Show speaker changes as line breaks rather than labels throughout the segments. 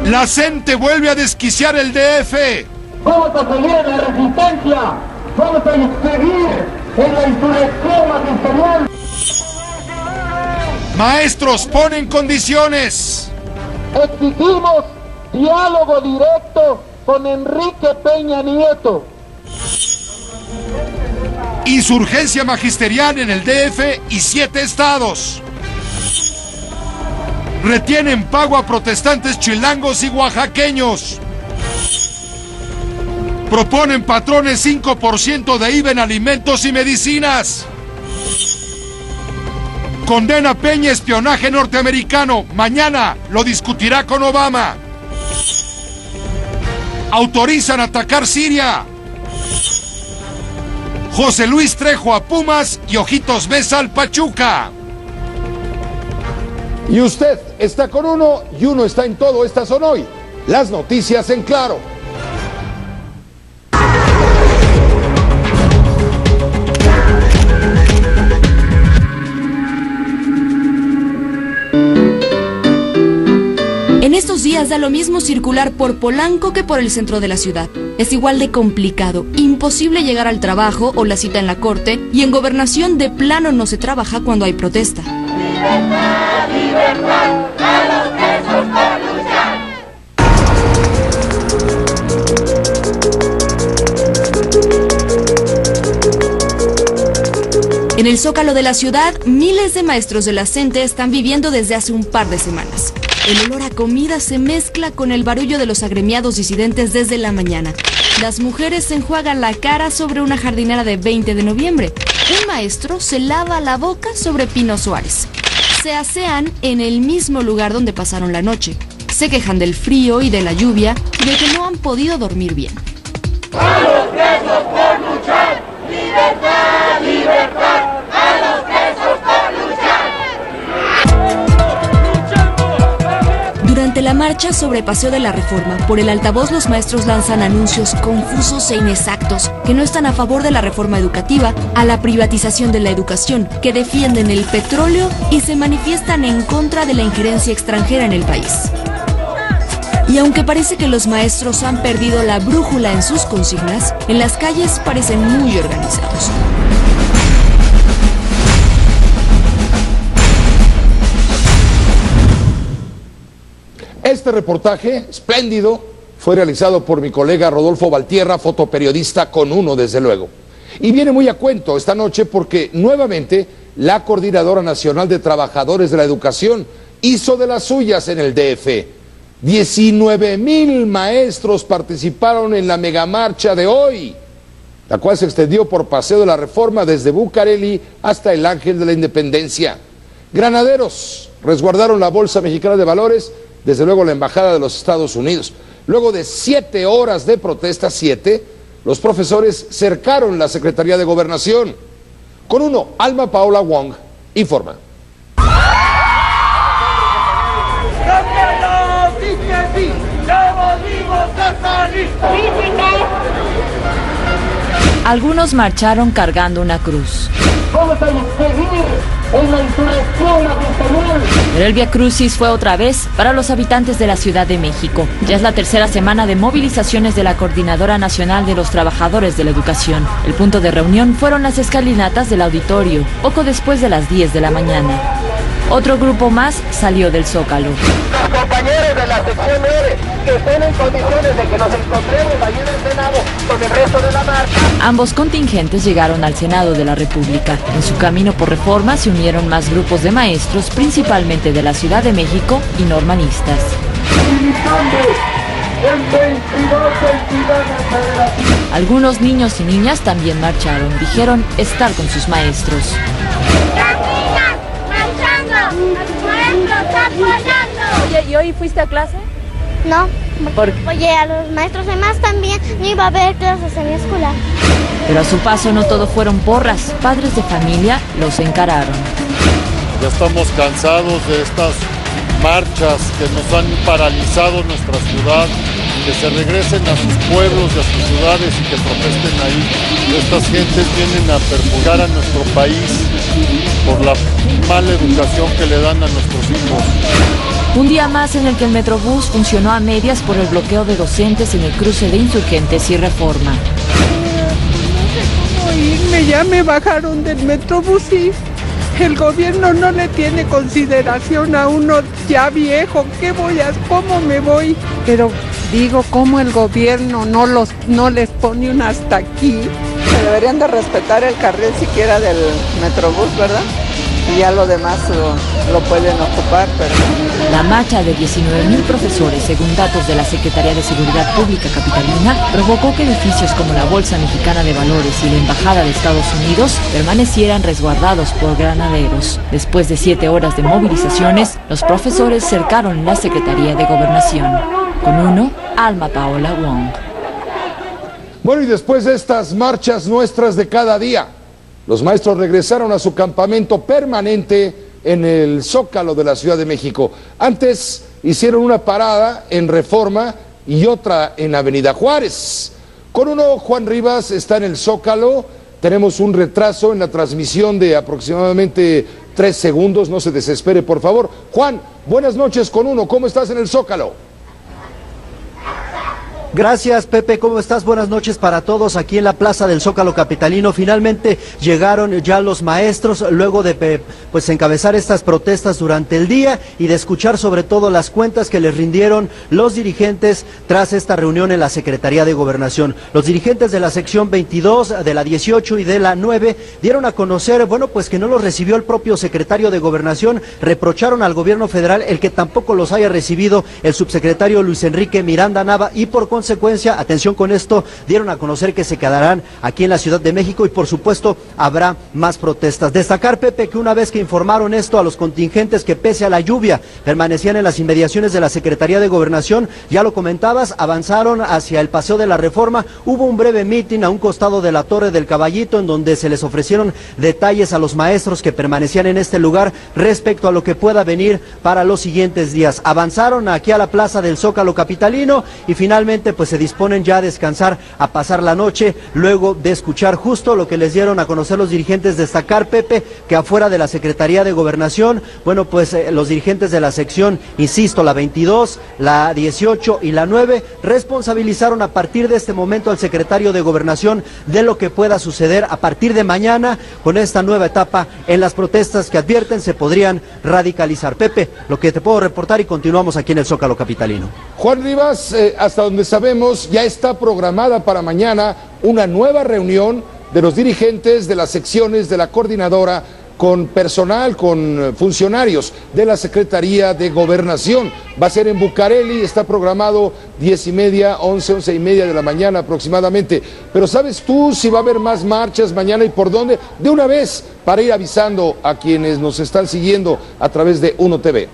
La CENTE vuelve a desquiciar el DF.
Vamos a seguir en la resistencia. Vamos a seguir en la insurrección magisterial.
Maestros ponen condiciones.
Exigimos diálogo directo con Enrique Peña Nieto.
Insurgencia magisterial en el DF y 7 estados. Retienen pago a protestantes chilangos y oaxaqueños. Proponen patrones 5% de IVA en alimentos y medicinas. Condena Peña espionaje norteamericano. Mañana lo discutirá con Obama. Autorizan atacar Siria. José Luis Trejo a Pumas y Ojitos Mesa al Pachuca.
Y usted está con uno y uno está en todo. Estas son hoy las noticias en claro.
En estos días da lo mismo circular por Polanco que por el centro de la ciudad. Es igual de complicado, imposible llegar al trabajo o la cita en la corte, y en Gobernación de plano no se trabaja cuando hay protesta.
¡Libertad, libertad! ¡A los presos por luchar!
En el Zócalo de la ciudad, miles de maestros de la CENTE están viviendo desde hace un par de semanas. El olor a comida se mezcla con el barullo de los agremiados disidentes desde la mañana. Las mujeres se enjuagan la cara sobre una jardinera de 20 de noviembre. Un maestro se lava la boca sobre Pino Suárez. Se asean en el mismo lugar donde pasaron la noche. Se quejan del frío y de la lluvia y de que no han podido dormir bien.
¡A los presos por luchar! ¡Libertad, libertad! ¡A los presos por luchar!
Durante la marcha sobre Paseo de la Reforma, por el altavoz los maestros lanzan anuncios confusos e inexactos que no están a favor de la reforma educativa, a la privatización de la educación, que defienden el petróleo y se manifiestan en contra de la injerencia extranjera en el país. Y aunque parece que los maestros han perdido la brújula en sus consignas, en las calles parecen muy organizados.
Este reportaje espléndido fue realizado por mi colega Rodolfo Valtierra, fotoperiodista con uno desde luego. Y viene muy a cuento esta noche porque nuevamente la Coordinadora Nacional de Trabajadores de la Educación hizo de las suyas en el DF. 19,000 maestros participaron en la megamarcha de hoy, la cual se extendió por Paseo de la Reforma desde Bucareli hasta el Ángel de la Independencia. Granaderos resguardaron la Bolsa Mexicana de Valores, desde luego la Embajada de los Estados Unidos. Luego de 7 horas de protesta, los profesores cercaron la Secretaría de Gobernación. Con uno, Alma Paola Wong informa.
Algunos marcharon cargando una cruz.
Vamos a seguir en la insurrección magisterial.
Pero el Vía Crucis fue otra vez para los habitantes de la Ciudad de México. Ya es la tercera semana de movilizaciones de la Coordinadora Nacional de los Trabajadores de la Educación. El punto de reunión fueron las escalinatas del auditorio, poco después de las 10 de la mañana. Otro grupo más salió del Zócalo.
Los compañeros de la sección 9 que estén en condiciones de que nos encontremos allí en el Senado con el resto de la marcha.
Ambos contingentes llegaron al Senado de la República. En su camino por Reforma se unieron más grupos de maestros, principalmente de la Ciudad de México y normalistas. Algunos niños y niñas también marcharon. Dijeron estar con sus maestros.
Oye, ¿y hoy fuiste a clase?
No.
¿Por qué?
Oye, a los maestros además también no iba a haber clases semiescolar.
Pero a su paso no todo fueron porras. Padres de familia los encararon.
Ya estamos cansados de estas marchas que nos han paralizado nuestra ciudad, que se regresen a sus pueblos y a sus ciudades y que protesten ahí. Estas gentes vienen a perjudicar a nuestro país por la mala educación que le dan a nuestros hijos.
Un día más en el que el Metrobús funcionó a medias por el bloqueo de docentes en el cruce de Insurgentes y Reforma.
No sé cómo irme, ya me bajaron del Metrobús y el gobierno no le tiene consideración a uno ya viejo. ¿Cómo me voy? Pero digo, ¿cómo el gobierno no les pone un hasta aquí?
Se deberían de respetar el carril siquiera del Metrobús, ¿verdad? Y ya lo demás lo pueden ocupar, pero...
La marcha de 19,000 profesores, según datos de la Secretaría de Seguridad Pública capitalina, provocó que edificios como la Bolsa Mexicana de Valores y la Embajada de Estados Unidos permanecieran resguardados por granaderos. Después de 7 horas de movilizaciones, los profesores cercaron la Secretaría de Gobernación. Con uno, Alma Paola Wong.
Bueno, y después de estas marchas nuestras de cada día, los maestros regresaron a su campamento permanente en el Zócalo de la Ciudad de México. Antes hicieron una parada en Reforma y otra en Avenida Juárez. Con uno, Juan Rivas está en el Zócalo. Tenemos un retraso en la transmisión de aproximadamente 3 segundos. No se desespere, por favor. Juan, buenas noches con uno. ¿Cómo estás en el Zócalo?
Gracias, Pepe, ¿cómo estás? Buenas noches para todos aquí en la Plaza del Zócalo capitalino. Finalmente llegaron ya los maestros luego de pues encabezar estas protestas durante el día y de escuchar sobre todo las cuentas que les rindieron los dirigentes tras esta reunión en la Secretaría de Gobernación. Los dirigentes de la sección 22, de la 18 y de la 9 dieron a conocer, bueno, pues que no los recibió el propio secretario de Gobernación, reprocharon al gobierno federal el que tampoco los haya recibido el subsecretario Luis Enrique Miranda Nava y por consecuencia, atención con esto, dieron a conocer que se quedarán aquí en la Ciudad de México y por supuesto habrá más protestas. Destacar, Pepe, que una vez que informaron esto a los contingentes que pese a la lluvia permanecían en las inmediaciones de la Secretaría de Gobernación, ya lo comentabas, avanzaron hacia el Paseo de la Reforma, hubo un breve mitin a un costado de la Torre del Caballito en donde se les ofrecieron detalles a los maestros que permanecían en este lugar respecto a lo que pueda venir para los siguientes días. Avanzaron aquí a la Plaza del Zócalo capitalino y finalmente pues se disponen ya a descansar, a pasar la noche, luego de escuchar justo lo que les dieron a conocer los dirigentes. Destacar, Pepe, que afuera de la Secretaría de Gobernación, bueno, pues los dirigentes de la sección, insisto, la 22, la 18 y la 9, responsabilizaron a partir de este momento al secretario de Gobernación de lo que pueda suceder a partir de mañana con esta nueva etapa en las protestas que advierten se podrían radicalizar. Pepe, lo que te puedo reportar y continuamos aquí en el Zócalo capitalino.
Juan Rivas, hasta donde sabemos, ya está programada para mañana una nueva reunión de los dirigentes de las secciones de la coordinadora con personal, con funcionarios de la Secretaría de Gobernación. Va a ser en Bucareli, está programado 10:30, 11:30 de la mañana aproximadamente. Pero ¿sabes tú si va a haber más marchas mañana y por dónde? De una vez, para ir avisando a quienes nos están siguiendo a través de Uno TV.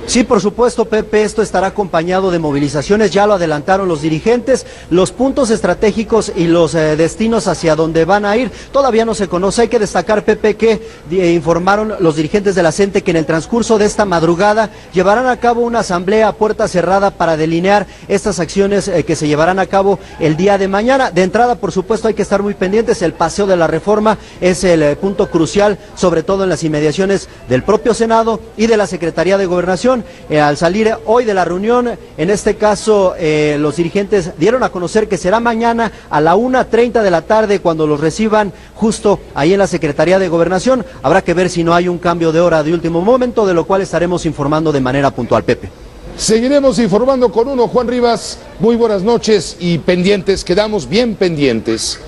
Sí, por supuesto, Pepe, esto estará acompañado de movilizaciones, ya lo adelantaron los dirigentes, los puntos estratégicos y los destinos hacia donde van a ir, todavía no se conoce. Hay que destacar, Pepe, que informaron los dirigentes de la CENTE que en el transcurso de esta madrugada llevarán a cabo una asamblea a puerta cerrada para delinear estas acciones que se llevarán a cabo el día de mañana. De entrada, por supuesto, hay que estar muy pendientes, el Paseo de la Reforma es el punto crucial, sobre todo en las inmediaciones del propio Senado y de la Secretaría de Gobernación. Al salir hoy de la reunión, en este caso los dirigentes dieron a conocer que será mañana a la 1:30 de la tarde cuando los reciban justo ahí en la Secretaría de Gobernación. Habrá que ver si no hay un cambio de hora de último momento, de lo cual estaremos informando de manera puntual, Pepe.
Seguiremos informando con uno, Juan Rivas. Muy buenas noches y pendientes, quedamos bien pendientes.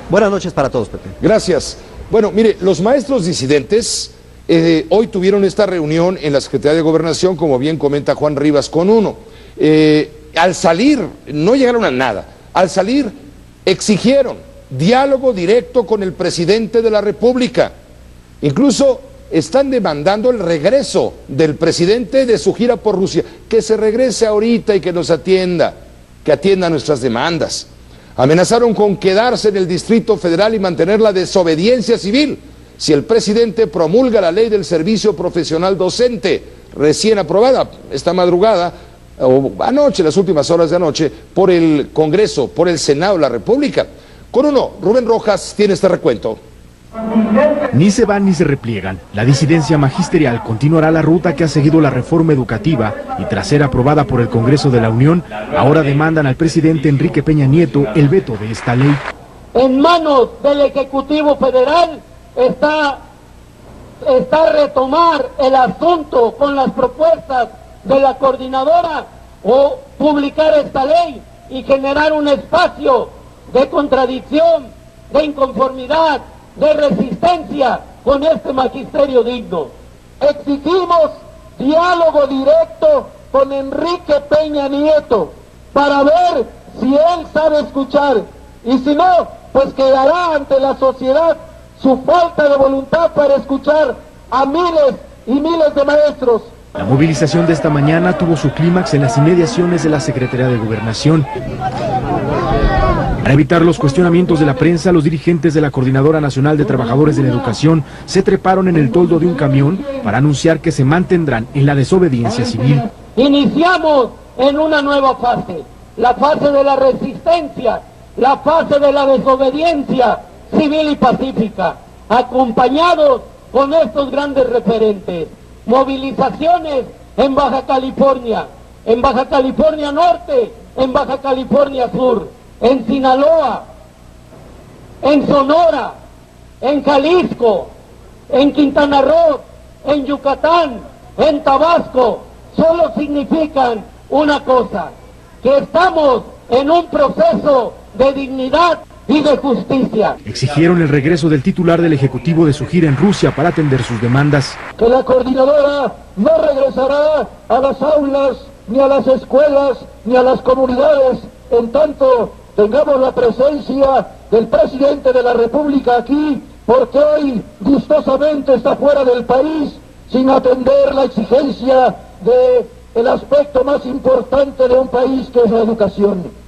Buenas noches para todos, Pepe.
Gracias. Bueno, mire, los maestros disidentes hoy tuvieron esta reunión en la Secretaría de Gobernación, como bien comenta Juan Rivas, con uno. Al salir, no llegaron a nada. Al salir, exigieron diálogo directo con el presidente de la República. Incluso están demandando el regreso del presidente de su gira por Rusia, que se regrese ahorita y que nos atienda, que atienda nuestras demandas. Amenazaron con quedarse en el Distrito Federal y mantener la desobediencia civil si el presidente promulga la ley del servicio profesional docente, recién aprobada esta madrugada, o anoche, las últimas horas de anoche, por el Congreso, por el Senado de la República. Con uno, Rubén Rojas tiene este recuento.
Ni se van ni se repliegan. La disidencia magisterial continuará la ruta que ha seguido la reforma educativa y tras ser aprobada por el Congreso de la Unión, ahora demandan al presidente Enrique Peña Nieto el veto de esta ley.
En manos del Ejecutivo Federal está retomar el asunto con las propuestas de la coordinadora o publicar esta ley y generar un espacio de contradicción, de inconformidad, de resistencia con este magisterio digno. Exigimos diálogo directo con Enrique Peña Nieto para ver si él sabe escuchar y si no, pues quedará ante la sociedad su falta de voluntad para escuchar a miles y miles de maestros.
La movilización de esta mañana tuvo su clímax en las inmediaciones de la Secretaría de Gobernación. Para evitar los cuestionamientos de la prensa, los dirigentes de la Coordinadora Nacional de Trabajadores de la Educación se treparon en el toldo de un camión para anunciar que se mantendrán en la desobediencia civil.
Iniciamos en una nueva fase, la fase de la resistencia, la fase de la desobediencia civil y pacífica, acompañados con estos grandes referentes. Movilizaciones en Baja California Norte, en Baja California Sur, en Sinaloa, en Sonora, en Jalisco, en Quintana Roo, en Yucatán, en Tabasco, solo significan una cosa, que estamos en un proceso de dignidad y de justicia.
Exigieron el regreso del titular del Ejecutivo de su gira en Rusia para atender sus demandas.
Que la coordinadora no regresará a las aulas, ni a las escuelas, ni a las comunidades, en tanto tengamos la presencia del presidente de la República aquí, porque hoy gustosamente está fuera del país, sin atender la exigencia del aspecto más importante de un país, que es la educación.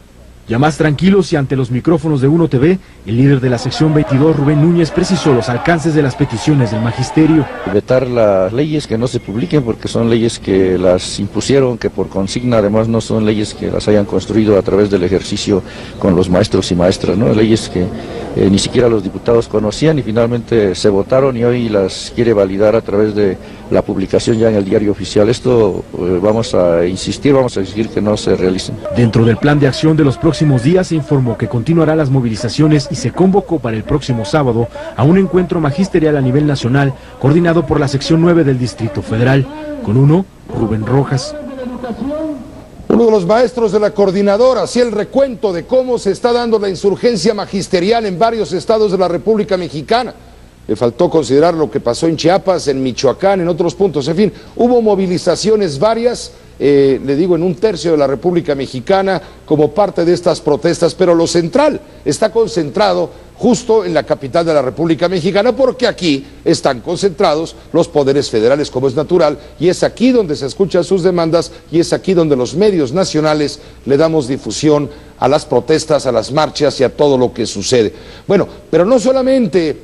Ya más tranquilos y ante los micrófonos de Uno TV, el líder de la sección 22, Rubén Núñez, precisó los alcances de las peticiones del magisterio.
Vetar las leyes, que no se publiquen porque son leyes que las impusieron, que por consigna además no son leyes que las hayan construido a través del ejercicio con los maestros y maestras, ¿no? Leyes que ni siquiera los diputados conocían y finalmente se votaron y hoy las quiere validar a través de la publicación ya en el diario oficial. Esto vamos a insistir, vamos a exigir que no se realicen.
Dentro del plan de acción de los próximos días se informó que continuará las movilizaciones y se convocó para el próximo sábado a un encuentro magisterial a nivel nacional coordinado por la sección 9 del Distrito Federal. Con uno, Rubén Rojas.
Uno de los maestros de la coordinadora hacía el recuento de cómo se está dando la insurgencia magisterial en varios estados de la República Mexicana. Le faltó considerar lo que pasó en Chiapas, en Michoacán, en otros puntos. En fin, hubo movilizaciones varias, le digo, en un tercio de la República Mexicana como parte de estas protestas, pero lo central está concentrado justo en la capital de la República Mexicana, porque aquí están concentrados los poderes federales, como es natural, y es aquí donde se escuchan sus demandas y es aquí donde los medios nacionales le damos difusión a las protestas, a las marchas y a todo lo que sucede. Bueno, pero no solamente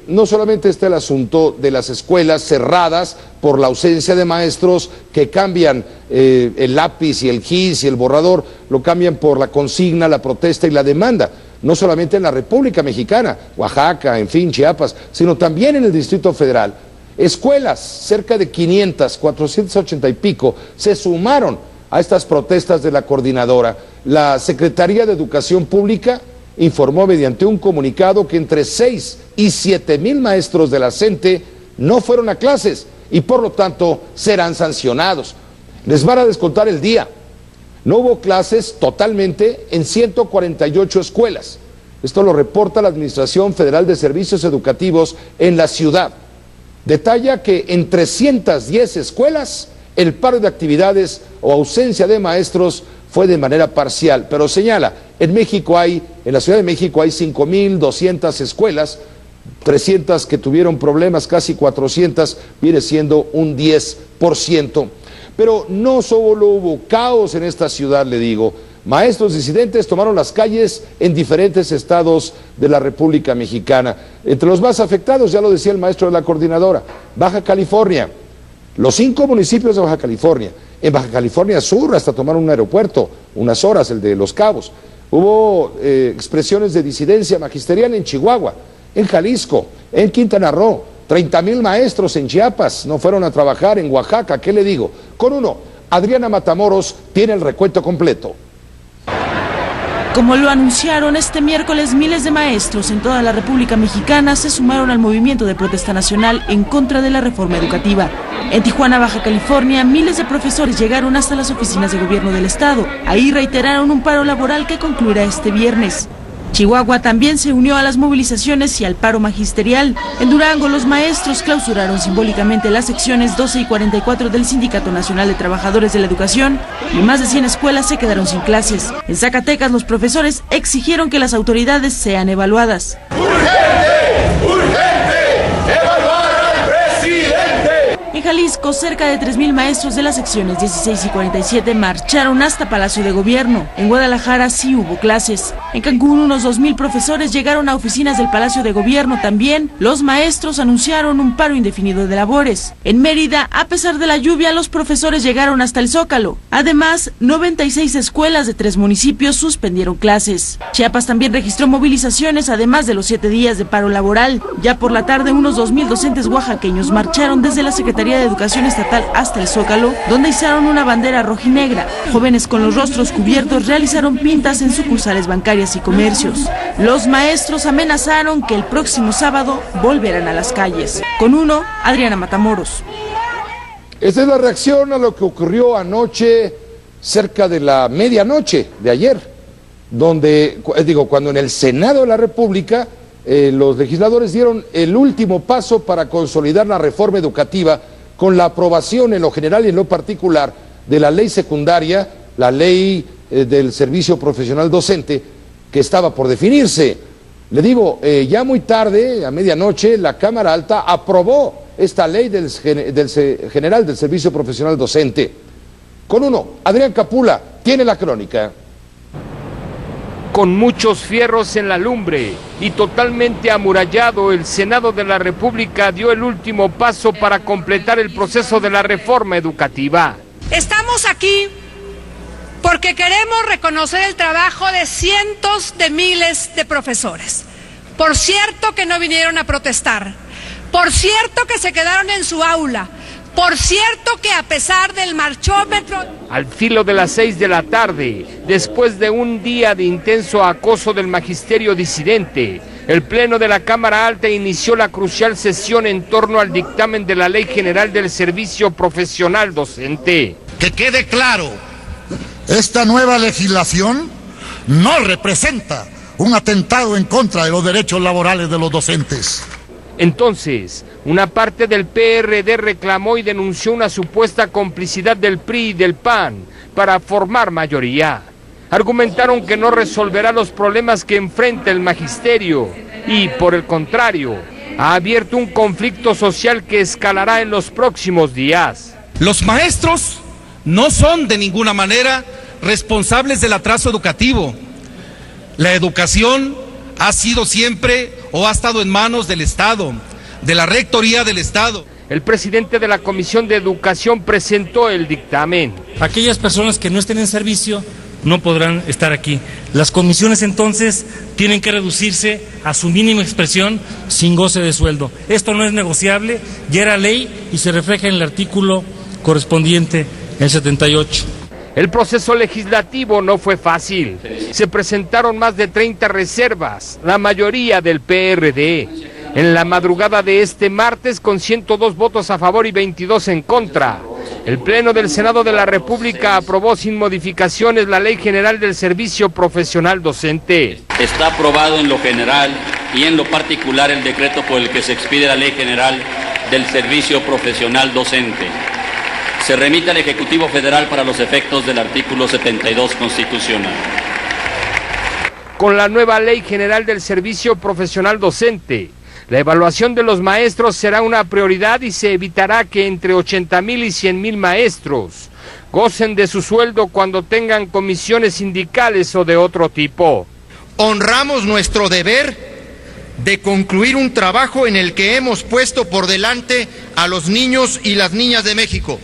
está el asunto de las escuelas cerradas por la ausencia de maestros que cambian el lápiz y el gis y el borrador, lo cambian por la consigna, la protesta y la demanda. No solamente en la República Mexicana, Oaxaca, en fin, Chiapas, sino también en el Distrito Federal. Escuelas, cerca de 500, 480 y pico, se sumaron a estas protestas de la coordinadora. La Secretaría de Educación Pública informó mediante un comunicado que entre 6 y 7 mil maestros de la CENTE no fueron a clases y por lo tanto serán sancionados. Les van a descontar el día. No hubo clases totalmente en 148 escuelas. Esto lo reporta la Administración Federal de Servicios Educativos en la ciudad. Detalla que en 310 escuelas el paro de actividades o ausencia de maestros fue de manera parcial, pero señala, en la Ciudad de México hay 5.200 escuelas, 300 que tuvieron problemas, casi 400, viene siendo un 10%. Pero no solo hubo caos en esta ciudad, le digo, maestros disidentes tomaron las calles en diferentes estados de la República Mexicana. Entre los más afectados, ya lo decía el maestro de la coordinadora, Baja California, los 5 municipios de Baja California. En Baja California Sur hasta tomaron un aeropuerto, unas horas, el de Los Cabos. Hubo expresiones de disidencia magisterial en Chihuahua, en Jalisco, En Quintana Roo, 30,000 maestros en Chiapas no fueron a trabajar. En Oaxaca, ¿qué le digo? Con uno, Adriana Matamoros tiene el recuento completo.
Como lo anunciaron este miércoles, miles de maestros en toda la República Mexicana se sumaron al movimiento de protesta nacional en contra de la reforma educativa. En Tijuana, Baja California, miles de profesores llegaron hasta las oficinas de gobierno del estado. Ahí reiteraron un paro laboral que concluirá este viernes. Chihuahua también se unió a las movilizaciones y al paro magisterial. En Durango, los maestros clausuraron simbólicamente las secciones 12 y 44 del Sindicato Nacional de Trabajadores de la Educación y más de 100 escuelas se quedaron sin clases. En Zacatecas, los profesores exigieron que las autoridades sean evaluadas.
¡Urgente! ¡Urgente! ¡Evaluar al presidente!
En Jalisco, cerca de 3,000 maestros de las secciones 16 y 47 marcharon hasta Palacio de Gobierno. En Guadalajara sí hubo clases. En Cancún, unos 2,000 profesores llegaron a oficinas del Palacio de Gobierno también. Los maestros anunciaron un paro indefinido de labores. En Mérida, a pesar de la lluvia, los profesores llegaron hasta el Zócalo. Además, 96 escuelas de 3 municipios suspendieron clases. Chiapas también registró movilizaciones, además de los 7 días de paro laboral. Ya por la tarde, unos 2,000 docentes oaxaqueños marcharon desde la Secretaría de Educación Estatal hasta el Zócalo, donde izaron una bandera rojinegra. Jóvenes con los rostros cubiertos realizaron pintas en sucursales bancarias y comercios. Los maestros amenazaron que el próximo sábado volverán a las calles. Con uno, Adriana Matamoros.
Esta es la reacción a lo que ocurrió anoche, cerca de la medianoche de ayer, donde, cuando en el Senado de la República los legisladores dieron el último paso para consolidar la reforma educativa con la aprobación en lo general y en lo particular de la ley secundaria, la ley del servicio profesional docente, que estaba por definirse. Le digo, ya muy tarde, a medianoche, la Cámara Alta aprobó esta ley del general del servicio profesional docente. Con uno, Adrián Capula tiene la crónica.
Con muchos fierros en la lumbre y totalmente amurallado, el Senado de la República dio el último paso para completar el proceso de la reforma educativa.
Estamos aquí porque queremos reconocer el trabajo de cientos de miles de profesores. Por cierto que no vinieron a protestar, por cierto que se quedaron en su aula, por cierto que a pesar del marchómetro...
Al filo de las 6 de la tarde, después de un día de intenso acoso del magisterio disidente, el Pleno de la Cámara Alta inició la crucial sesión en torno al dictamen de la Ley General del Servicio Profesional Docente.
Que quede claro, esta nueva legislación no representa un atentado en contra de los derechos laborales de los docentes.
Entonces, una parte del PRD reclamó y denunció una supuesta complicidad del PRI y del PAN para formar mayoría. Argumentaron que no resolverá los problemas que enfrenta el magisterio y, por el contrario, ha abierto un conflicto social que escalará en los próximos días.
Los maestros no son de ninguna manera responsables del atraso educativo. La educación ha sido siempre o ha estado en manos del Estado, de la Rectoría del Estado.
El presidente de la Comisión de Educación presentó el dictamen.
Aquellas personas que no estén en servicio no podrán estar aquí. Las comisiones entonces tienen que reducirse a su mínima expresión sin goce de sueldo. Esto no es negociable, ya era ley y se refleja en el artículo correspondiente, el 78.
El proceso legislativo no fue fácil. Se presentaron más de 30 reservas, la mayoría del PRD. En la madrugada de este martes, con 102 votos a favor y 22 en contra, el Pleno del Senado de la República aprobó sin modificaciones la Ley General del Servicio Profesional Docente.
Está aprobado en lo general y en lo particular el decreto por el que se expide la Ley General del Servicio Profesional Docente. Se remite al Ejecutivo Federal para los efectos del artículo 72 constitucional.
Con la nueva Ley General del Servicio Profesional Docente, la evaluación de los maestros será una prioridad y se evitará que entre 80,000 y 100,000 maestros gocen de su sueldo cuando tengan comisiones sindicales o de otro tipo.
Honramos nuestro deber de concluir un trabajo en el que hemos puesto por delante a los niños y las niñas de México.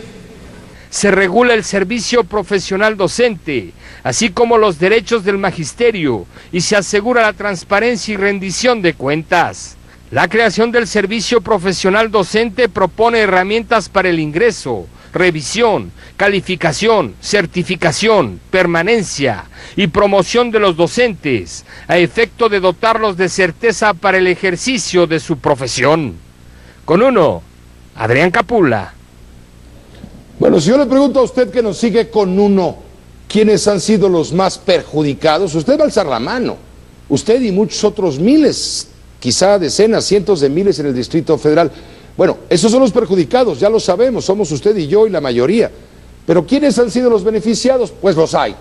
Se regula el servicio profesional docente, así como los derechos del magisterio, y se asegura la transparencia y rendición de cuentas. La creación del servicio profesional docente propone herramientas para el ingreso, revisión, calificación, certificación, permanencia y promoción de los docentes, a efecto de dotarlos de certeza para el ejercicio de su profesión. Con uno, Adrián Capula.
Bueno, si yo le pregunto a usted que nos sigue con uno, ¿quiénes han sido los más perjudicados? Usted va a alzar la mano. Usted y muchos otros miles, quizá decenas, cientos de miles en el Distrito Federal. Bueno, esos son los perjudicados, ya lo sabemos, somos usted y yo y la mayoría. Pero ¿quiénes han sido los beneficiados? Pues los hay.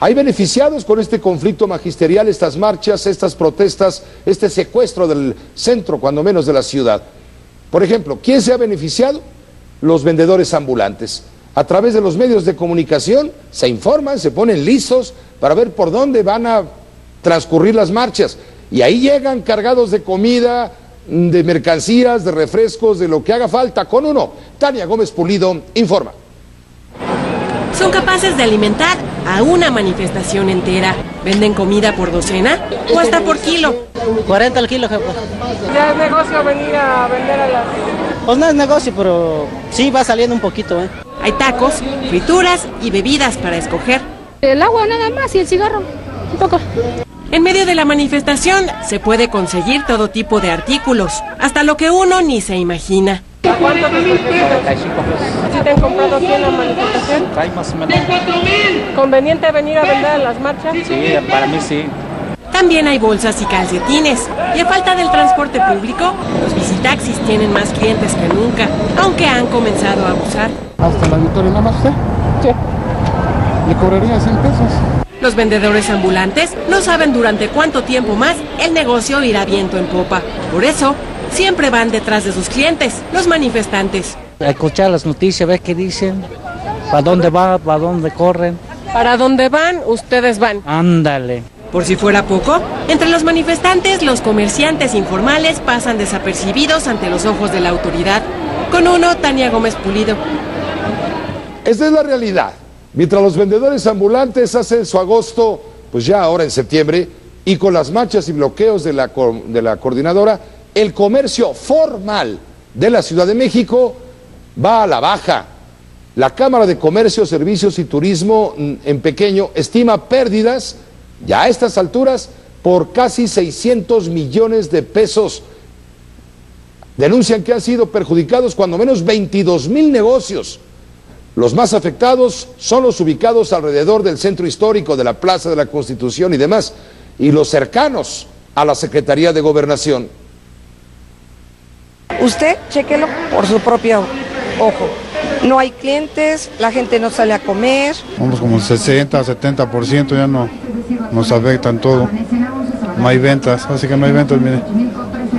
Hay beneficiados con este conflicto magisterial, estas marchas, estas protestas, este secuestro del centro, cuando menos de la ciudad. Por ejemplo, ¿quién se ha beneficiado? Los vendedores ambulantes. A través de los medios de comunicación se informan, se ponen listos para ver por dónde van a transcurrir las marchas. Y ahí llegan cargados de comida, de mercancías, de refrescos, de lo que haga falta. Con uno, Tania Gómez Pulido informa.
Son capaces de alimentar a una manifestación entera. Venden comida por docena o hasta por kilo.
40 al kilo, jefe.
¿Ya es negocio venir a vender a las...?
Pues no es negocio, pero sí va saliendo un poquito, ¿eh?
Hay tacos, frituras y bebidas para escoger.
El agua nada más y el cigarro, un poco.
En medio de la manifestación se puede conseguir todo tipo de artículos, hasta lo que uno ni se imagina.
¿A cuánto te costó? 35 pesos. ¿Sí te han comprado aquí en la manifestación?
Hay más o menos.
¿Conveniente venir a vender a las marchas?
Sí, para mí sí.
También hay bolsas y calcetines. Y a falta del transporte público, los visitaxis tienen más clientes que nunca, aunque han comenzado a abusar.
¿Hasta la Victoria nada más usted? Sí. ¿Le cobraría 100 pesos?
Los vendedores ambulantes no saben durante cuánto tiempo más el negocio irá viento en popa. Por eso, siempre van detrás de sus clientes, los manifestantes.
Escuchar las noticias, ver qué dicen, para dónde va, para dónde corren.
Para dónde van, ustedes van.
Ándale.
Por si fuera poco, entre los manifestantes, los comerciantes informales pasan desapercibidos ante los ojos de la autoridad. Con uno, Tania Gómez Pulido.
Esta es la realidad. Mientras los vendedores ambulantes hacen su agosto, pues ya ahora en septiembre, y con las marchas y bloqueos de la coordinadora, el comercio formal de la Ciudad de México va a la baja. La Cámara de Comercio, Servicios y Turismo en pequeño estima pérdidas, ya a estas alturas, por casi 600 millones de pesos. Denuncian que han sido perjudicados cuando menos 22,000 negocios. Los más afectados son los ubicados alrededor del centro histórico, de la Plaza de la Constitución y demás, y los cercanos a la Secretaría de Gobernación.
Usted chequelo por su propio ojo. No hay clientes, la gente no sale a comer.
Vamos como 60, 70% ya no nos afectan todo. No hay ventas, así que no hay ventas, mire.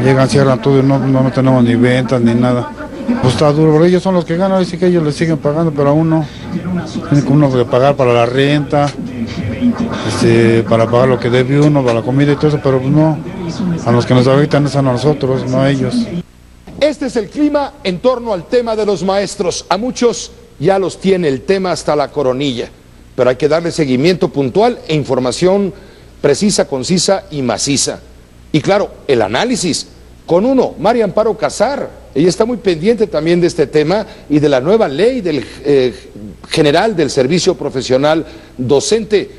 Llegan, cierran todo y no tenemos ni ventas ni nada. Pues está duro, pero ellos son los que ganan, así que ellos les siguen pagando, pero a uno tiene que uno que pagar para la renta, para pagar lo que debe uno, para la comida y todo eso, pero pues no, a los que nos afectan es a nosotros, no a ellos.
Este es el clima en torno al tema de los maestros. A muchos ya los tiene el tema hasta la coronilla, pero hay que darle seguimiento puntual e información precisa, concisa y maciza. Y claro, el análisis. Con uno, María Amparo Casar, ella está muy pendiente también de este tema y de la nueva ley del general del servicio profesional docente.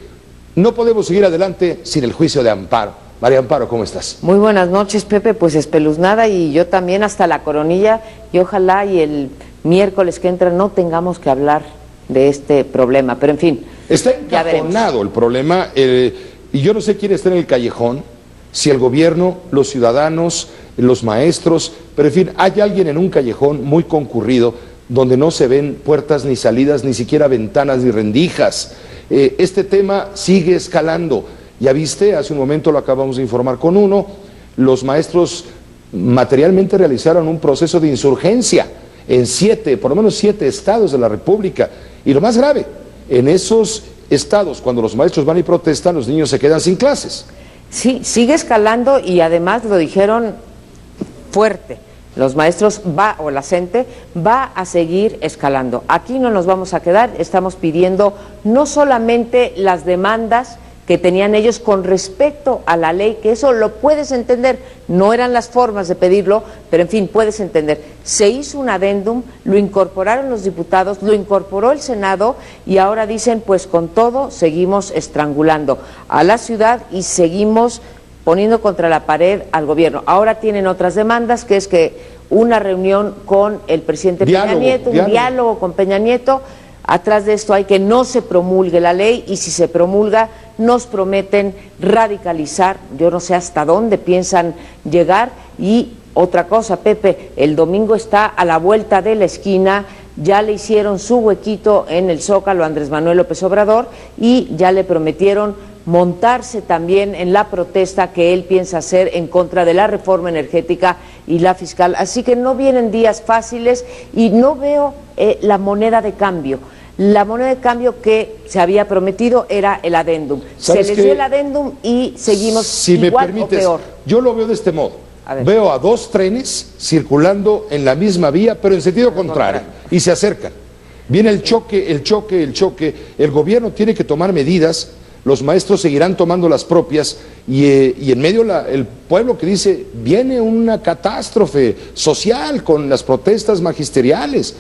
No podemos seguir adelante sin el juicio de amparo. María Amparo, ¿cómo estás?
Muy buenas noches, Pepe, pues espeluznada y yo también hasta la coronilla y ojalá y el miércoles que entra no tengamos que hablar de este problema, pero en fin.
Está encajonado el problema y yo no sé quién está en el callejón, si el gobierno, los ciudadanos, los maestros, pero en fin, hay alguien en un callejón muy concurrido donde no se ven puertas ni salidas, ni siquiera ventanas ni rendijas. Este tema sigue escalando. Ya viste, hace un momento lo acabamos de informar con uno, los maestros materialmente realizaron un proceso de insurgencia en por lo menos 7 estados de la República. Y lo más grave, en esos estados, cuando los maestros van y protestan, los niños se quedan sin clases.
Sí, sigue escalando y además lo dijeron fuerte. Los maestros o la CENTE va a seguir escalando. Aquí no nos vamos a quedar, estamos pidiendo no solamente las demandas que tenían ellos con respecto a la ley, que eso lo puedes entender, no eran las formas de pedirlo, pero en fin, puedes entender. Se hizo un adendum, lo incorporaron los diputados, lo incorporó el Senado y ahora dicen, pues con todo seguimos estrangulando a la ciudad y seguimos poniendo contra la pared al gobierno. Ahora tienen otras demandas, que es que una reunión con el presidente Peña Nieto, un diálogo con Peña Nieto. Atrás de esto hay que no se promulgue la ley y si se promulga nos prometen radicalizar, yo no sé hasta dónde piensan llegar. Y otra cosa, Pepe, el domingo está a la vuelta de la esquina, ya le hicieron su huequito en el Zócalo a Andrés Manuel López Obrador y ya le prometieron montarse también en la protesta que él piensa hacer en contra de la reforma energética y la fiscal. Así que no vienen días fáciles y no veo la moneda de cambio. La moneda de cambio que se había prometido era el adendum. Se les dio el adendum y seguimos
si
igual
me permites,
o peor.
Yo lo veo de este modo. Veo a dos trenes circulando en la misma vía, pero en sentido contrario, y se acercan. Viene el choque. El gobierno tiene que tomar medidas, los maestros seguirán tomando las propias, y en medio el pueblo que dice, viene una catástrofe social con las protestas magisteriales.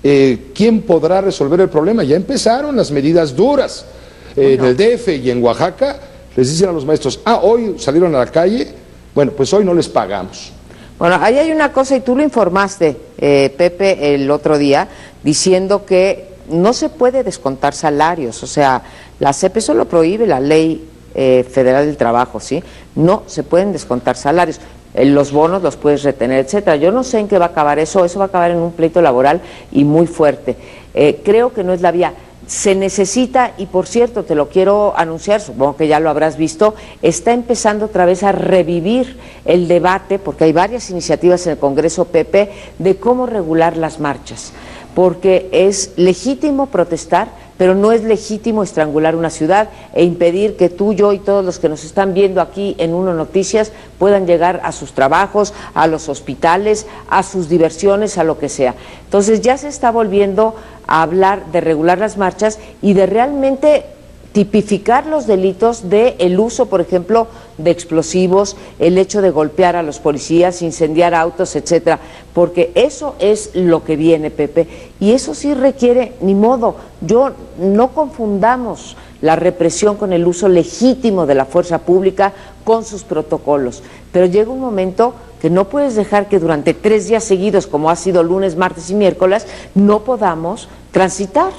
¿Quién podrá resolver el problema? Ya empezaron las medidas duras. En el DF y en Oaxaca les dicen a los maestros, hoy salieron a la calle, bueno, pues hoy no les pagamos.
Bueno, ahí hay una cosa, y tú lo informaste, Pepe, el otro día, diciendo que no se puede descontar salarios, o sea, la CEP eso lo prohíbe la Ley Federal del Trabajo, ¿sí? No se pueden descontar salarios. Los bonos los puedes retener, etcétera. Yo no sé en qué va a acabar eso va a acabar en un pleito laboral y muy fuerte. Creo que no es la vía. Se necesita, y por cierto, te lo quiero anunciar, supongo que ya lo habrás visto, está empezando otra vez a revivir el debate, porque hay varias iniciativas en el Congreso, Pepe, de cómo regular las marchas, porque es legítimo protestar, pero no es legítimo estrangular una ciudad e impedir que tú, yo y todos los que nos están viendo aquí en Uno Noticias puedan llegar a sus trabajos, a los hospitales, a sus diversiones, a lo que sea. Entonces ya se está volviendo a hablar de regular las marchas y de realmente tipificar los delitos de el uso, por ejemplo, de explosivos, el hecho de golpear a los policías, incendiar autos, etcétera, porque eso es lo que viene, Pepe, y eso sí requiere, ni modo, no confundamos la represión con el uso legítimo de la fuerza pública con sus protocolos, pero llega un momento que no puedes dejar que durante 3 días seguidos, como ha sido lunes, martes y miércoles, no podamos transitar.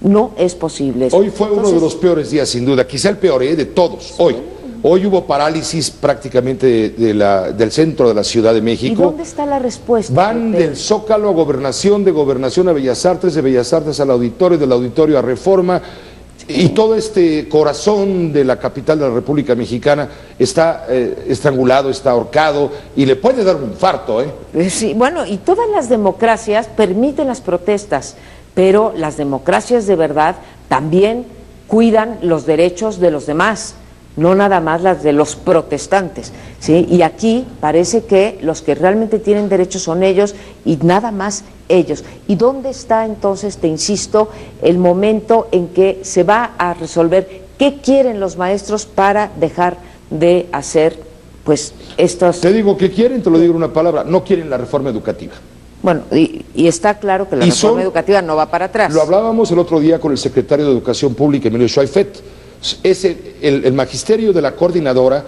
No es posible eso.
Hoy fue uno de los peores días, sin duda, quizá el peor de todos. Sí. Hoy hubo parálisis prácticamente del centro de la Ciudad de México.
¿Y dónde está la respuesta?
Van del Zócalo a Gobernación, de Gobernación a Bellas Artes, de Bellas Artes al Auditorio, del Auditorio a Reforma, y todo este corazón de la capital de la República Mexicana está estrangulado, está ahorcado, y le puede dar un infarto,
Sí, bueno, y todas las democracias permiten las protestas, pero las democracias de verdad también cuidan los derechos de los demás, no nada más las de los protestantes, ¿sí? Y aquí parece que los que realmente tienen derechos son ellos y nada más ellos. ¿Y dónde está entonces, te insisto, el momento en que se va a resolver qué quieren los maestros para dejar de hacer, pues, estos...
Te digo que quieren, te lo digo en una palabra, no quieren la reforma educativa.
Bueno, y está claro que la reforma educativa no va para atrás.
Lo hablábamos el otro día con el secretario de Educación Pública, Emilio Schweifert. El magisterio de la coordinadora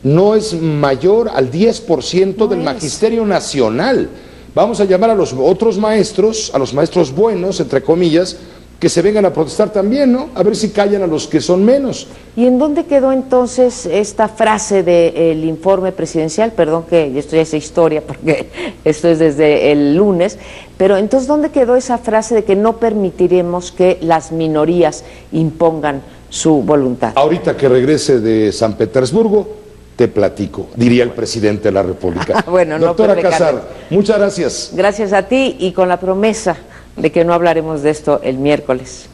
no es mayor al 10% del magisterio nacional. Vamos a llamar a los otros maestros, a los maestros buenos, entre comillas, que se vengan a protestar también, ¿no? A ver si callan a los que son menos.
¿Y en dónde quedó entonces esta frase del informe presidencial? Perdón que esto ya es historia porque esto es desde el lunes, pero entonces ¿dónde quedó esa frase de que no permitiremos que las minorías impongan su voluntad?
Ahorita que regrese de San Petersburgo, te platico, diría el presidente de la República.
Bueno,
doctora
no,
Casar, muchas gracias.
Gracias a ti y con la promesa de que no hablaremos de esto el miércoles.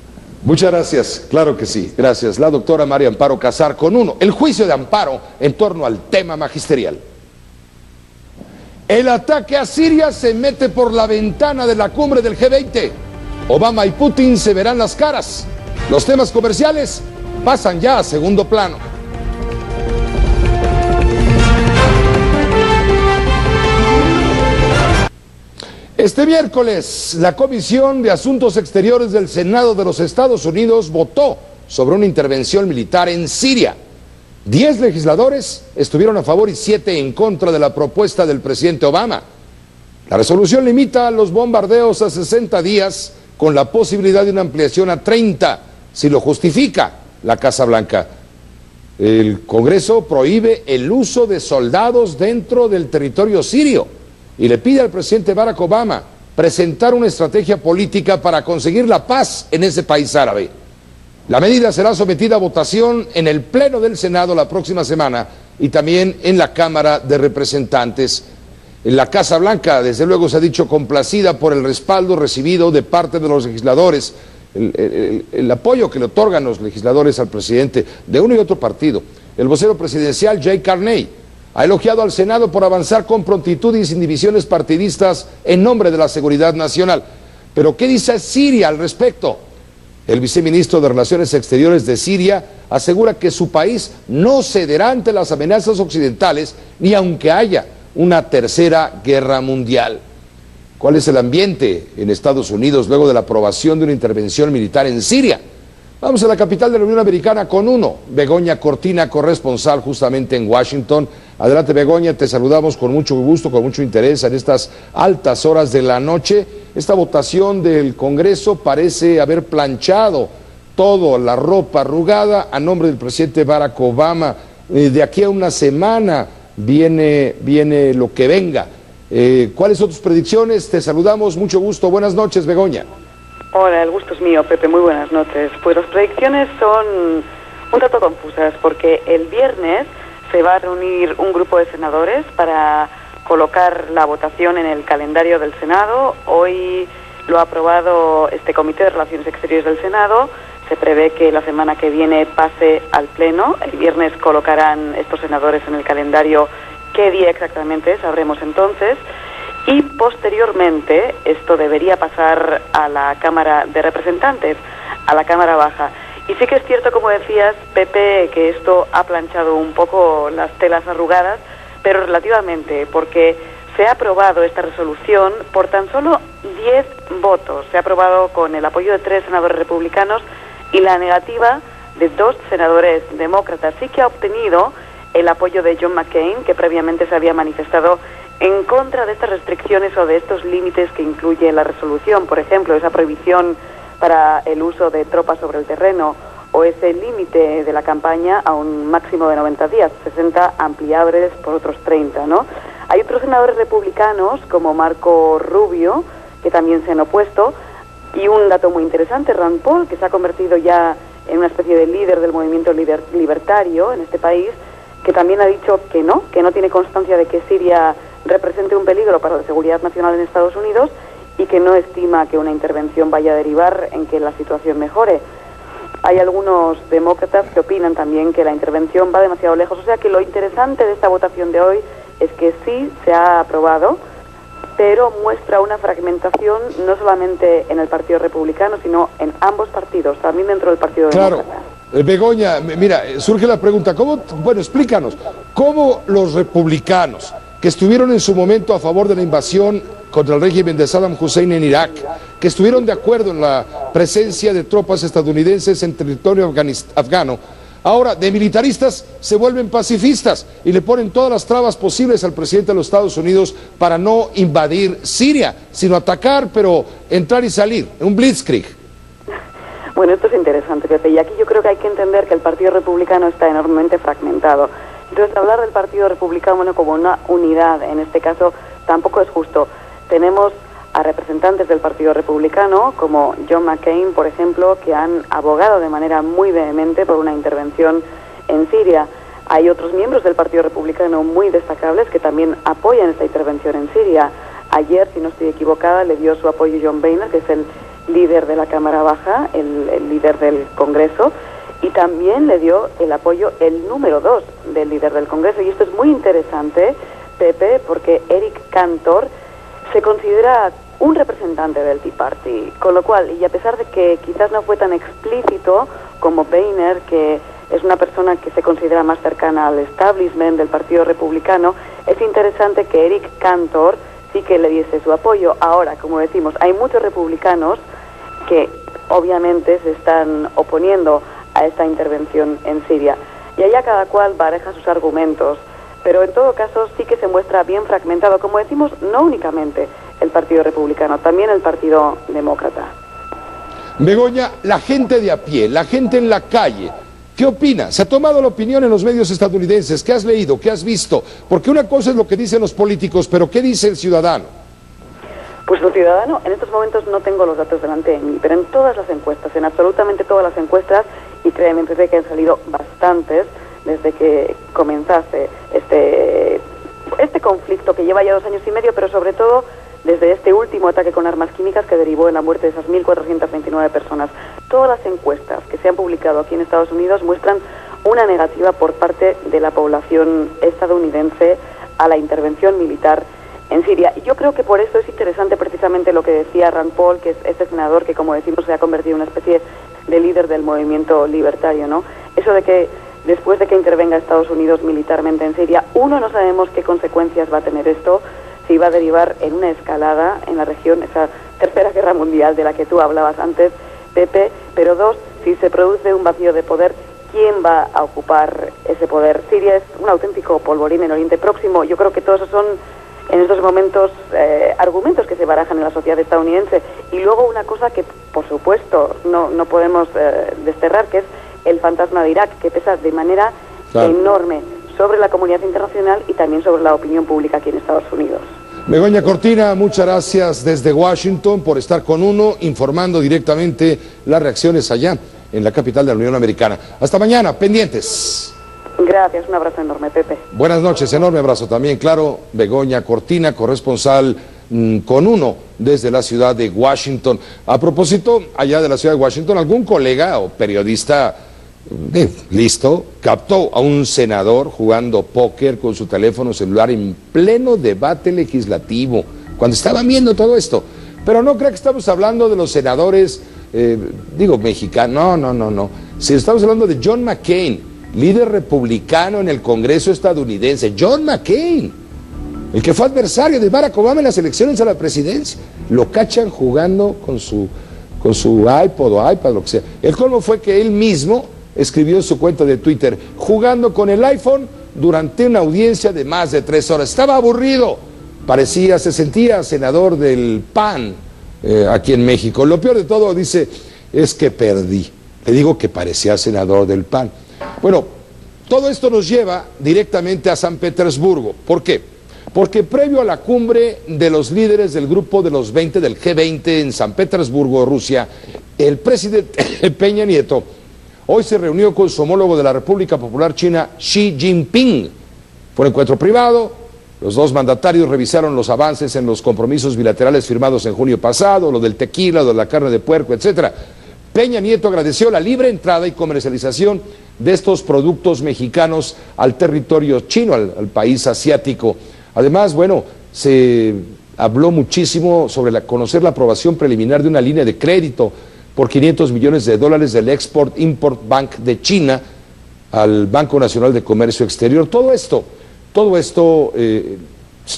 Muchas gracias, claro que sí, gracias. La doctora María Amparo Casar con el juicio de amparo en torno al tema magisterial. El ataque a Siria se mete por la ventana de la cumbre del G20. Obama y Putin se verán las caras. Los temas comerciales pasan ya a segundo plano. Este miércoles, la Comisión de Asuntos Exteriores del Senado de los Estados Unidos votó sobre una intervención militar en Siria. 10 legisladores estuvieron a favor y 7 en contra de la propuesta del presidente Obama. La resolución limita los bombardeos a 60 días con la posibilidad de una ampliación a 30, si lo justifica la Casa Blanca. El Congreso prohíbe el uso de soldados dentro del territorio sirio y le pide al presidente Barack Obama presentar una estrategia política para conseguir la paz en ese país árabe. La medida será sometida a votación en el Pleno del Senado la próxima semana y también en la Cámara de Representantes. En la Casa Blanca, desde luego, se ha dicho complacida por el respaldo recibido de parte de los legisladores, el apoyo que le otorgan los legisladores al presidente de uno y otro partido. El vocero presidencial Jay Carney ha elogiado al Senado por avanzar con prontitud y sin divisiones partidistas en nombre de la seguridad nacional. Pero ¿qué dice Siria al respecto? El viceministro de Relaciones Exteriores de Siria asegura que su país no cederá ante las amenazas occidentales ni aunque haya una tercera guerra mundial. ¿Cuál es el ambiente en Estados Unidos luego de la aprobación de una intervención militar en Siria? Vamos a la capital de la Unión Americana con Begoña Cortina, corresponsal justamente en Washington. Adelante, Begoña, te saludamos con mucho gusto, con mucho interés en estas altas horas de la noche. Esta votación del Congreso parece haber planchado toda la ropa arrugada a nombre del presidente Barack Obama. De aquí a una semana viene lo que venga. ¿Cuáles son tus predicciones? Te saludamos, mucho gusto. Buenas noches, Begoña.
Hola, el gusto es mío, Pepe, muy buenas noches. Pues las predicciones son un tanto confusas porque el viernes se va a reunir un grupo de senadores para colocar la votación en el calendario del Senado. Hoy lo ha aprobado este Comité de Relaciones Exteriores del Senado. Se prevé que la semana que viene pase al Pleno. El viernes colocarán estos senadores en el calendario qué día exactamente, sabremos entonces. Y posteriormente esto debería pasar a la Cámara de Representantes, a la Cámara Baja. Y sí que es cierto, como decías, Pepe, que esto ha planchado un poco las telas arrugadas, pero relativamente, porque se ha aprobado esta resolución por tan solo 10 votos. Se ha aprobado con el apoyo de 3 senadores republicanos y la negativa de 2 senadores demócratas. Sí que ha obtenido el apoyo de John McCain, que previamente se había manifestado en contra de estas restricciones o de estos límites que incluye la resolución. Por ejemplo, esa prohibición para el uso de tropas sobre el terreno o ese límite de la campaña a un máximo de 90 días, 60 ampliables por otros 30, ¿no? Hay otros senadores republicanos, como Marco Rubio, que también se han opuesto, y un dato muy interesante, Rand Paul, que se ha convertido ya en una especie de líder del movimiento libertario en este país, que también ha dicho que no tiene constancia de que Siria represente un peligro para la seguridad nacional en Estados Unidos y que no estima que una intervención vaya a derivar en que la situación mejore. Hay algunos demócratas que opinan también que la intervención va demasiado lejos, o sea que lo interesante de esta votación de hoy es que sí se ha aprobado, pero muestra una fragmentación no solamente en el Partido Republicano, sino en ambos partidos, también dentro del Partido Demócrata.
Begoña, mira, surge la pregunta, explícanos, ¿cómo los republicanos que estuvieron en su momento a favor de la invasión contra el régimen de Saddam Hussein en Irak, que estuvieron de acuerdo en la presencia de tropas estadounidenses en territorio afgano, ahora de militaristas se vuelven pacifistas y le ponen todas las trabas posibles al presidente de los Estados Unidos para no invadir Siria, sino atacar, pero entrar y salir, un blitzkrieg?
Bueno, esto es interesante, Pepe, y aquí yo creo que hay que entender que el Partido Republicano está enormemente fragmentado. Entonces, hablar del Partido Republicano como una unidad, en este caso, tampoco es justo. Tenemos a representantes del Partido Republicano, como John McCain, por ejemplo, que han abogado de manera muy vehemente por una intervención en Siria. Hay otros miembros del Partido Republicano muy destacables que también apoyan esta intervención en Siria. Ayer, si no estoy equivocada, le dio su apoyo John Boehner, que es el líder de la Cámara Baja, el líder del Congreso, y también le dio el apoyo el número 2 del líder del Congreso. Y esto es muy interesante, Pepe, porque Eric Cantor se considera un representante del Tea Party, con lo cual, y a pesar de que quizás no fue tan explícito como Boehner, que es una persona que se considera más cercana al establishment del Partido Republicano, es interesante que Eric Cantor sí que le diese su apoyo. Ahora, como decimos, hay muchos republicanos que obviamente se están oponiendo a esta intervención en Siria, y allá cada cual baraja sus argumentos, pero en todo caso sí que se muestra bien fragmentado, como decimos, no únicamente el Partido Republicano, también el Partido Demócrata.
Begoña, la gente de a pie, la gente en la calle, ¿qué opina? ¿Se ha tomado la opinión en los medios estadounidenses? ¿Qué has leído? ¿Qué has visto? Porque una cosa es lo que dicen los políticos, pero ¿qué dice el ciudadano?
Pues el ciudadano, en estos momentos no tengo los datos delante de mí, pero en todas las encuestas, en absolutamente todas las encuestas, y créeme que han salido bastantes desde que comenzase este conflicto que lleva ya 2 años y medio, pero sobre todo desde este último ataque con armas químicas que derivó en la muerte de esas 1.429 personas. Todas las encuestas que se han publicado aquí en Estados Unidos muestran una negativa por parte de la población estadounidense a la intervención militar en Siria. Y yo creo que por eso es interesante precisamente lo que decía Rand Paul, que es este senador que, como decimos, se ha convertido en una especie de líder del movimiento libertario, ¿no? Eso de que después de que intervenga Estados Unidos militarmente en Siria, uno, no sabemos qué consecuencias va a tener esto, si va a derivar en una escalada en la región, esa tercera guerra mundial de la que tú hablabas antes, Pepe, pero 2, si se produce un vacío de poder, ¿quién va a ocupar ese poder? Siria es un auténtico polvorín en Oriente Próximo. Yo creo que todos esos son, en estos momentos, argumentos que se barajan en la sociedad estadounidense. Y luego una cosa que, por supuesto, no podemos desterrar, que es el fantasma de Irak, que pesa de manera enorme sobre la comunidad internacional y también sobre la opinión pública aquí en Estados Unidos.
Begoña Cortina, muchas gracias desde Washington por estar con UNO, informando directamente las reacciones allá en la capital de la Unión Americana. Hasta mañana, pendientes.
Gracias, un abrazo enorme, Pepe.
Buenas noches, enorme abrazo también, claro, Begoña Cortina, corresponsal con UNO desde la ciudad de Washington. A propósito, allá de la ciudad de Washington, algún colega o periodista listo captó a un senador jugando póker con su teléfono celular en pleno debate legislativo, cuando estaban viendo todo esto. Pero no crea que estamos hablando de los senadores, mexicanos, no. Si estamos hablando de John McCain, líder republicano en el Congreso estadounidense, John McCain, el que fue adversario de Barack Obama en las elecciones a la presidencia, lo cachan jugando con su iPod o iPad, lo que sea. El colmo fue que él mismo escribió en su cuenta de Twitter, jugando con el iPhone durante una audiencia de más de 3 horas. Estaba aburrido, se sentía senador del PAN aquí en México. Lo peor de todo, dice, es que perdí. Le digo que parecía senador del PAN. Bueno, todo esto nos lleva directamente a San Petersburgo. ¿Por qué? Porque previo a la cumbre de los líderes del grupo de los 20 del G20 en San Petersburgo, Rusia, el presidente Peña Nieto hoy se reunió con su homólogo de la República Popular China, Xi Jinping. Fue un encuentro privado, los dos mandatarios revisaron los avances en los compromisos bilaterales firmados en junio pasado, lo del tequila, lo de la carne de puerco, etcétera. Peña Nieto agradeció la libre entrada y comercialización de estos productos mexicanos al territorio chino, al país asiático. Además, se habló muchísimo sobre conocer la aprobación preliminar de una línea de crédito por $500 millones del Export-Import Bank de China al Banco Nacional de Comercio Exterior. Todo esto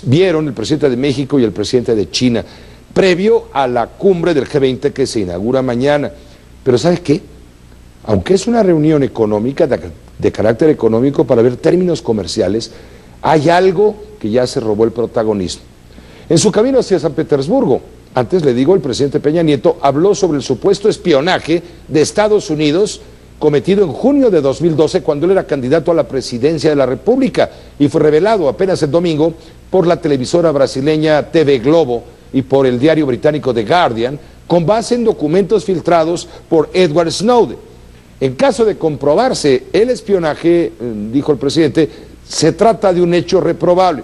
vieron el presidente de México y el presidente de China, previo a la cumbre del G20 que se inaugura mañana. Pero ¿sabe qué? Aunque es una reunión económica, de carácter económico, para ver términos comerciales, hay algo que ya se robó el protagonismo. En su camino hacia San Petersburgo, antes le digo, el presidente Peña Nieto habló sobre el supuesto espionaje de Estados Unidos cometido en junio de 2012 cuando él era candidato a la presidencia de la República y fue revelado apenas el domingo por la televisora brasileña TV Globo y por el diario británico The Guardian con base en documentos filtrados por Edward Snowden. En caso de comprobarse el espionaje, dijo el presidente, se trata de un hecho reprobable.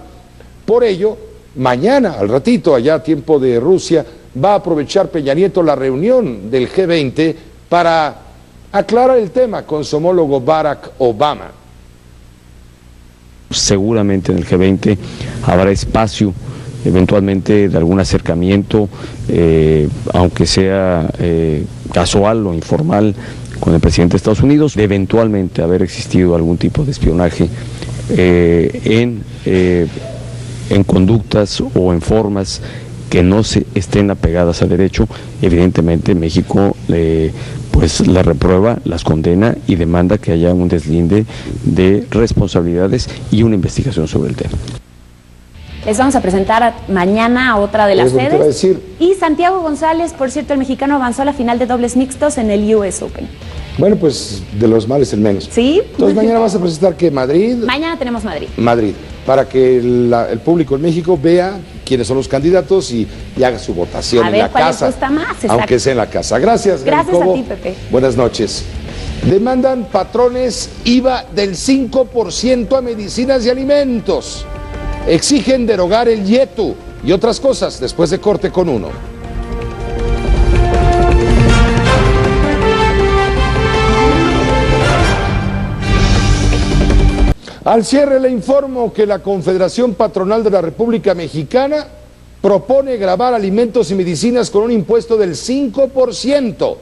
Por ello, mañana, al ratito, allá a tiempo de Rusia, va a aprovechar Peña Nieto la reunión del G20 para aclarar el tema con su homólogo Barack Obama.
Seguramente en el G20 habrá espacio eventualmente de algún acercamiento, aunque sea casual o informal, con el presidente de Estados Unidos, de eventualmente haber existido algún tipo de espionaje en conductas o en formas que no se estén apegadas al derecho. Evidentemente México pues la reprueba, las condena y demanda que haya un deslinde de responsabilidades y una investigación sobre el tema.
Les vamos a presentar mañana a otra de las sedes. Y Santiago González, por cierto, el mexicano avanzó a la final de dobles mixtos en el US Open.
Bueno, pues de los males el menos.
Sí.
Entonces mañana vas a presentar que Madrid.
Mañana tenemos Madrid.
Madrid, para que el público en México vea quiénes son los candidatos y haga su votación en la casa. A ver cuál les gusta más. Aunque sea en la casa. Gracias,
Gracias
Cobo.
a ti, Pepe.
Buenas noches. Demandan patrones IVA del 5% a medicinas y alimentos. Exigen derogar el IETU y otras cosas después de corte con uno. Al cierre le informo que la Confederación Patronal de la República Mexicana propone gravar alimentos y medicinas con un impuesto del 5%.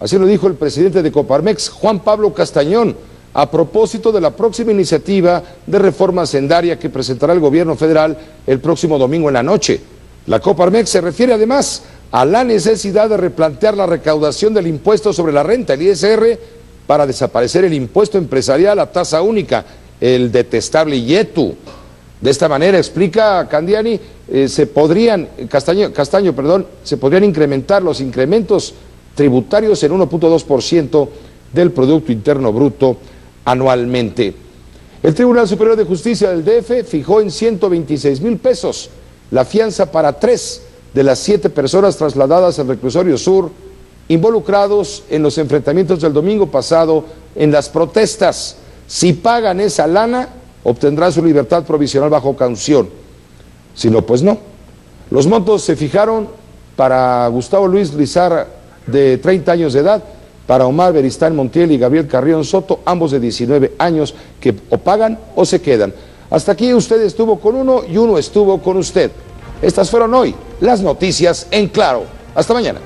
Así lo dijo el presidente de Coparmex, Juan Pablo Castañón, a propósito de la próxima iniciativa de reforma hacendaria que presentará el gobierno federal el próximo domingo en la noche. La Coparmex se refiere además a la necesidad de replantear la recaudación del impuesto sobre la renta, el ISR, para desaparecer el impuesto empresarial a tasa única, el detestable IETU. De esta manera, explica Candiani, se podrían incrementar los incrementos tributarios en 1.2% del Producto Interno Bruto anualmente. El Tribunal Superior de Justicia del DF fijó en 126,000 pesos la fianza para 3 de las 7 personas trasladadas al reclusorio sur, involucrados en los enfrentamientos del domingo pasado en las protestas. Si pagan esa lana, obtendrán su libertad provisional bajo caución. Si no, pues no. Los montos se fijaron para Gustavo Luis Lizarra, de 30 años de edad, para Omar Beristán Montiel y Gabriel Carrión Soto, ambos de 19 años, que o pagan o se quedan. Hasta aquí usted estuvo con uno y uno estuvo con usted. Estas fueron hoy las noticias en Claro. Hasta mañana.